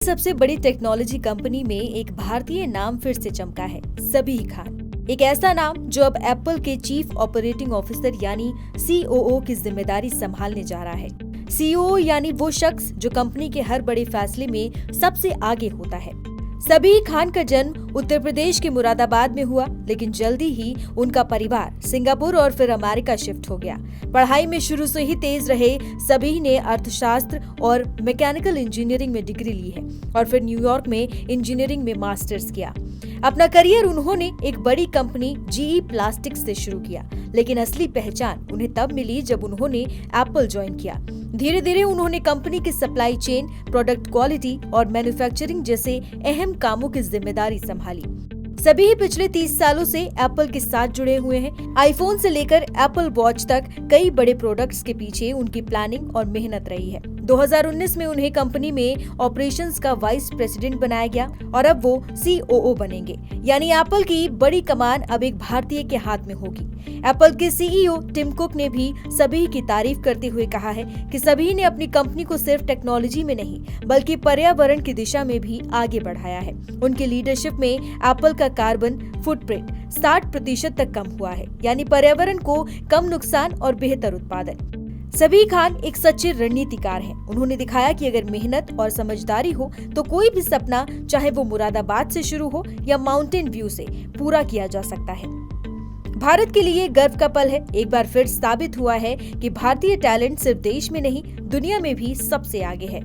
सबसे बड़ी technology company में एक भारतीय नाम फिर से चमका है, सबीह खान। एक ऐसा नाम जो अब एप्पल के चीफ ऑपरेटिंग ऑफिसर यानी COO की जिम्मेदारी संभालने जा रहा है। COO यानी वो शख्स जो कंपनी के हर बड़े फैसले में सबसे आगे होता है। सबीह खान का जन्म उत्तर प्रदेश के मुरादाबाद में हुआ, लेकिन जल्दी ही उनका परिवार सिंगापुर और फिर अमेरिका शिफ्ट हो गया। पढ़ाई में शुरू से ही तेज रहे सबीह ने अर्थशास्त्र और मैकेनिकल इंजीनियरिंग में डिग्री ली है और फिर न्यूयॉर्क में इंजीनियरिंग में मास्टर्स किया। अपना करियर उन्होंने एक बड़ी कंपनी GE प्लास्टिक्स से शुरू किया, लेकिन असली पहचान उन्हें तब मिली जब उन्होंने एप्पल ज्वाइन किया। धीरे धीरे उन्होंने कंपनी की सप्लाई चेन, प्रोडक्ट क्वालिटी और मैन्युफैक्चरिंग जैसे अहम कामों की जिम्मेदारी संभाली। सबीह पिछले 30 सालों से एप्पल के साथ जुड़े हुए हैं। आईफोन से लेकर एप्पल वॉच तक कई बड़े प्रोडक्ट्स के पीछे उनकी प्लानिंग और मेहनत रही है। 2019 में उन्हें कंपनी में ऑपरेशंस का वाइस प्रेसिडेंट बनाया गया और अब वो COO बनेंगे, यानी एप्पल की बड़ी कमान अब एक भारतीय के हाथ में होगी। एप्पल के CEO टिम कुक ने भी सबीह की तारीफ करते हुए कहा है कि सबीह ने अपनी कंपनी को सिर्फ टेक्नोलॉजी में नहीं बल्कि पर्यावरण की दिशा में भी आगे बढ़ाया है। उनके लीडरशिप में एप्पल का कार्बन फुटप्रिंट 60% तक कम हुआ है, यानी पर्यावरण को कम नुकसान और बेहतर उत्पादन। सबीह खान एक सच्चे रणनीतिकार हैं। उन्होंने दिखाया कि अगर मेहनत और समझदारी हो तो कोई भी सपना, चाहे वो मुरादाबाद से शुरू हो या माउंटेन व्यू से, पूरा किया जा सकता है। भारत के लिए गर्व का पल है। एक बार फिर साबित हुआ है कि भारतीय टैलेंट सिर्फ देश में नहीं, दुनिया में भी सबसे आगे है।